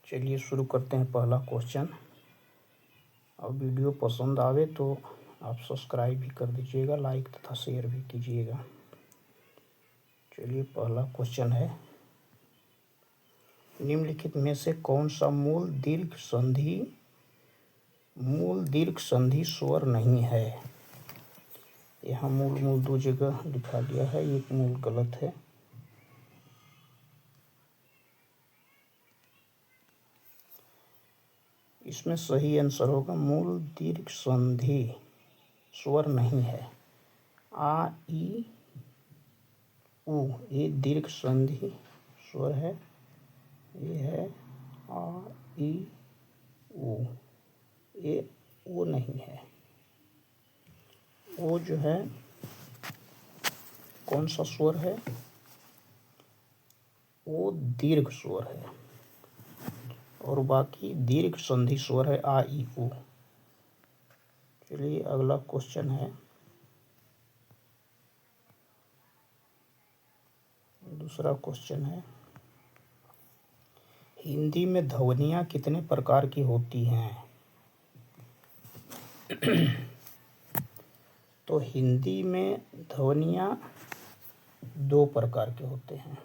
चलिए शुरू करते हैं पहला क्वेश्चन। और वीडियो पसंद आवे तो आप सब्सक्राइब भी कर दीजिएगा, लाइक तथा शेयर भी कीजिएगा। चलिए पहला क्वेश्चन है, निम्नलिखित में से कौन सा मूल दीर्घ संधि स्वर नहीं है। यहाँ मूल दो जगह लिखा गया है, एक मूल गलत है। इसमें सही आंसर होगा मूल दीर्घ संधि स्वर नहीं है। आ ई उ ये दीर्घ संधि स्वर है, ये है आ ई उ, ये ओ नहीं है। ओ जो है कौन सा स्वर है, ओ दीर्घ स्वर है और बाकी दीर्घ संधि स्वर है आ ई उ। चलिए अगला क्वेश्चन है, दूसरा क्वेश्चन है, हिंदी में ध्वनियाँ कितने प्रकार की होती हैं। तो हिंदी में ध्वनियाँ दो प्रकार के होते हैं।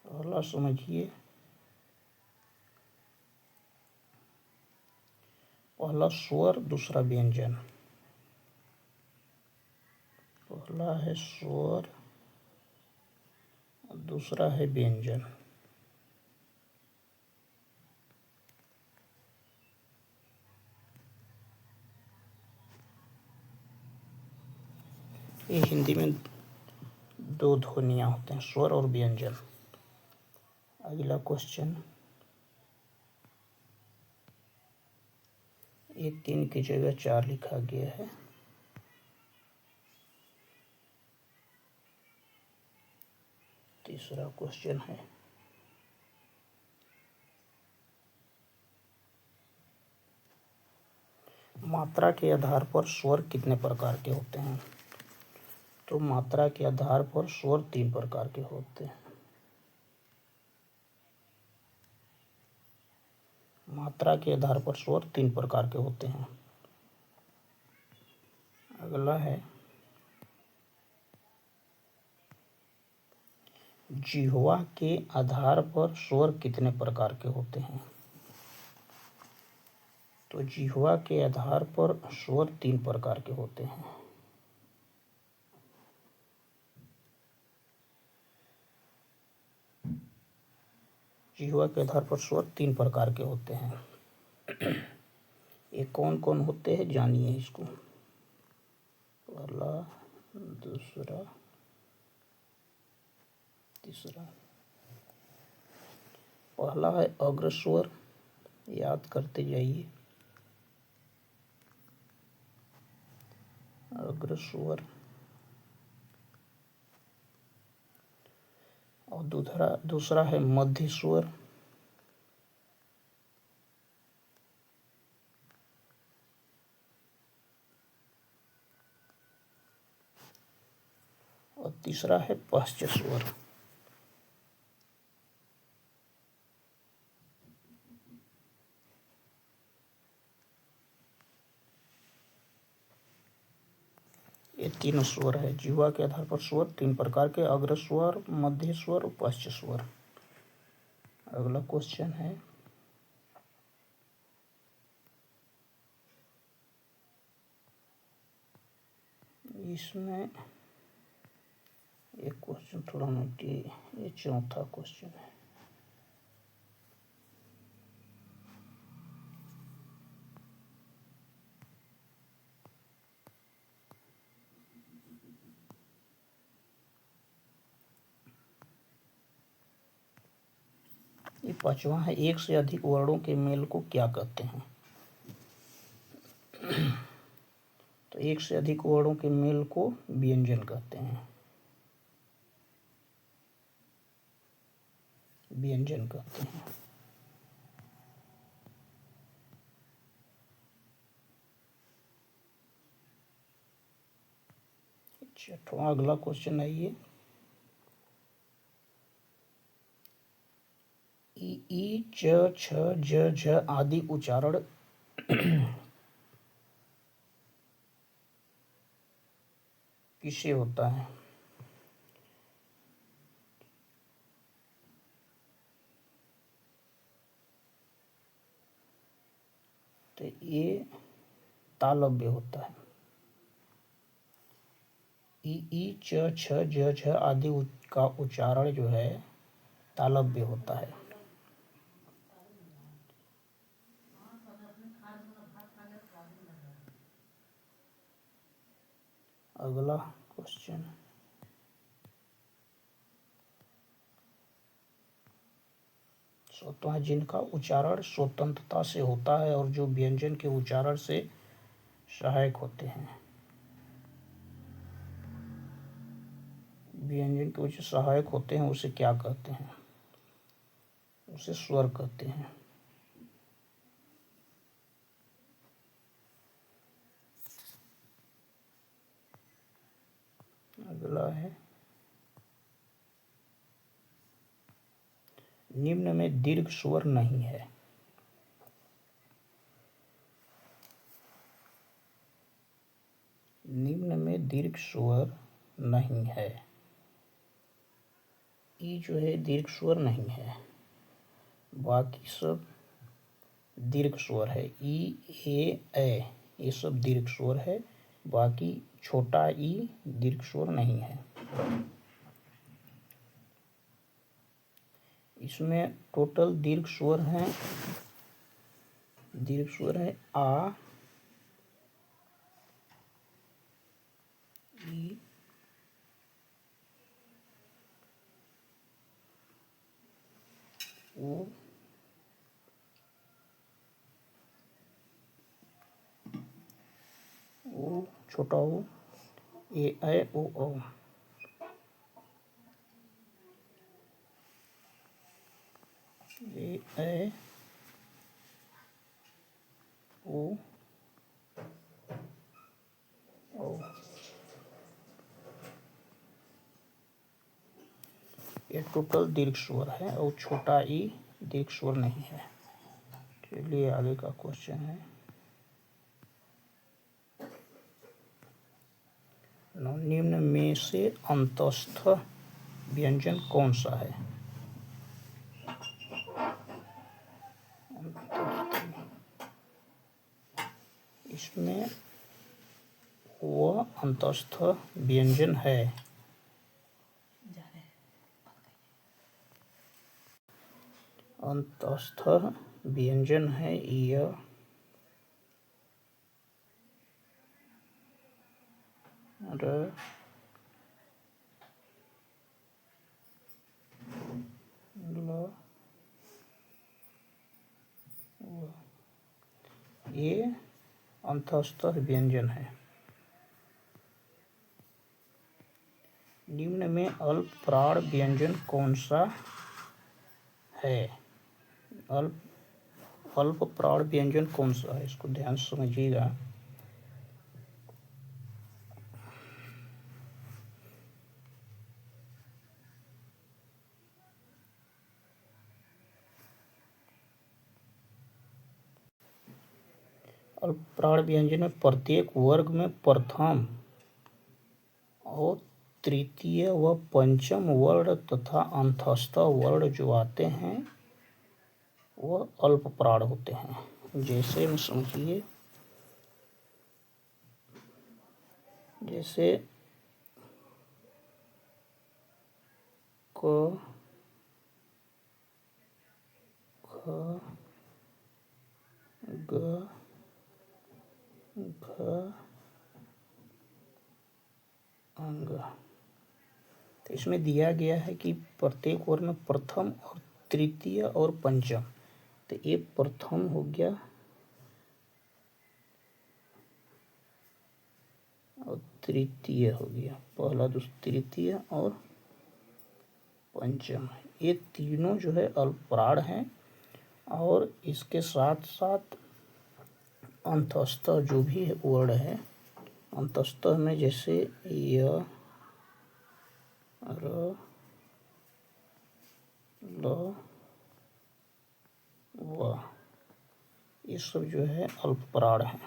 पहला समझिए, पहला स्वर दूसरा व्यंजन। पहला है स्वर, दूसरा है व्यंजन। ये हिंदी में दो ध्वनियाँ होते हैं, स्वर और व्यंजन। अगला क्वेश्चन, ये 3 की जगह 4 लिखा गया है। तीसरा क्वेश्चन है, मात्रा के आधार पर स्वर कितने प्रकार के होते हैं। तो मात्रा के आधार पर स्वर 3 प्रकार के होते हैं। मात्रा के आधार पर स्वर 3 प्रकार के होते हैं। अगला है, जिह्वा के आधार पर स्वर कितने प्रकार के होते हैं। तो जिह्वा के आधार पर स्वर 3 प्रकार के होते हैं। जिह्वा के आधार पर स्वर 3 प्रकार के होते हैं। ये कौन कौन होते हैं जानिए इसको। पहला, दूसरा, तीसरा। पहला है अग्र स्वर, याद करते जाइए। अग्र स्वर। और दूसरा है मध्य स्वर। और तीसरा है पश्च स्वर। ये 3 स्वर है। जिह्वा के आधार पर स्वर 3 प्रकार के, अग्र स्वर, मध्य स्वर और पश्च स्वर। अगला क्वेश्चन है, इसमें एक क्वेश्चन थोड़ा मिट्टी, ये चौथा क्वेश्चन है। ये 5वां है, एक से अधिक वर्णों के मेल को क्या कहते हैं। तो एक से अधिक वर्णों के मेल को व्यंजन कहते हैं। व्यंजन कहते हैं। छठवां अगला क्वेश्चन है ये, ई च छ ज झ आदि उच्चारण किससे होता है? तो ये तालव्य होता है। ई च छ ज झ आदि का उच्चारण जो है तालव्य होता है। अगला क्वेश्चन, स्वतः जिनका उच्चारण स्वतंत्रता से होता है और जो व्यंजन के उच्चारण से सहायक होते हैं। व्यंजन के उच्चारण सहायक होते हैं उसे क्या कहते हैं? उसे स्वर कहते हैं। अगला है, निम्न में दीर्घ स्वर नहीं है। निम्न में दीर्घ स्वर नहीं है। ई जो है दीर्घ स्वर नहीं है, बाकी सब दीर्घ स्वर है। ई ए ये सब दीर्घ स्वर है, बाकी छोटा ई दीर्घ स्वर नहीं है। इसमें टोटल दीर्घ स्वर हैं, दीर्घ स्वर है आ, ई, उ, ओ छोटा ओ, ए ओ औ। ए ओ औ। ये टोटल दीर्घ स्वर है और छोटा ई दीर्घ स्वर नहीं है। चलिए आगे का क्वेश्चन है, निम्न में से अंतस्थ व्यंजन कौन सा है? इसमें वह अंतस्थ व्यंजन है। अंतस्थ व्यंजन है य, र, ल, व। ये अंतस्थ व्यंजन है। निम्न में अल्प प्राण व्यंजन कौन सा है? अल्प प्राण व्यंजन कौन सा है? इसको ध्यान से समझिएगा। अल्प प्राण व्यंजन में प्रत्येक वर्ग में प्रथम और तृतीय व पंचम वर्ण तथा अंतस्थ वर्ण जो आते हैं वह अल्प प्राण होते हैं। जैसे में समझिए, जैसे क, ख, ग, घ, अंग। तो इसमें दिया गया है कि प्रत्येक वर्ण में प्रथम और तृतीय और पंचम। तो ये प्रथम हो गया और तृतीय हो गया, पहला दूसरा तृतीय और पंचम। ये तीनों जो है अल्प प्राण हैं और इसके साथ साथ अंतस्थ जो भी वर्ण है, अंतस्थ में जैसे य, र, ल, व, ये सब जो है अल्प प्राण है।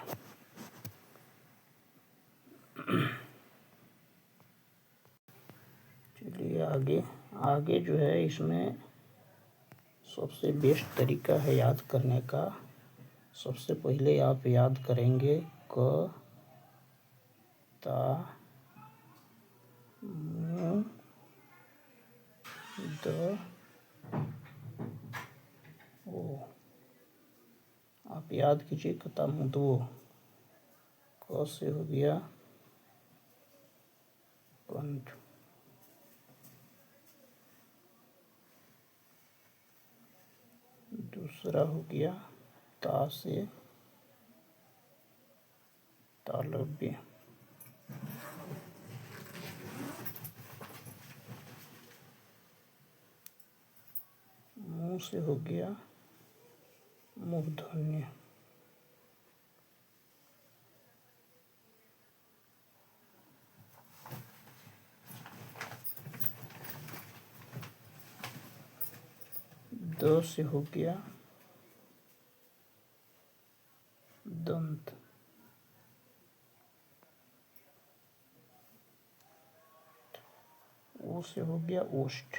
चलिए आगे आगे जो है इसमें सबसे बेस्ट तरीका है याद करने का। सबसे पहले आप याद करेंगे क ता मु द ओ। आप याद कीजिए कता मुदो। क से हो गया कंठ, दूसरा हो गया ता से तालव्य, मुंह से हो गया मूर्धन्य, द से हो गया दंत, ओ से हो गया ओष्ठ,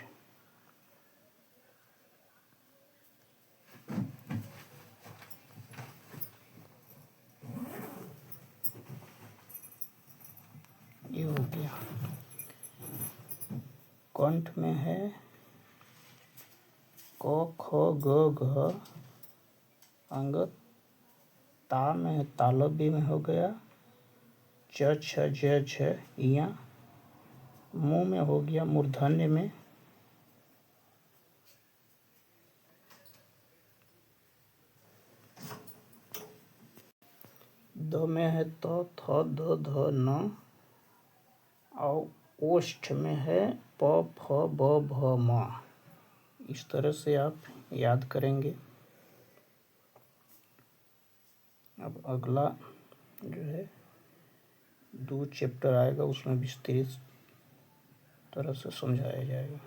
ये हो गया। कंठ में है क ख ग घ अंग, ता में है तालव्य में हो गया च छ ज झ इया, मुंह में हो गया मूर्धन्य में द में है त थ द ध न, और ओष्ठ में है प फ ब भ म। इस तरह से आप याद करेंगे। अब अगला जो है 2 चैप्टर आएगा, उसमें विस्तृत तरह से समझाया जाएगा।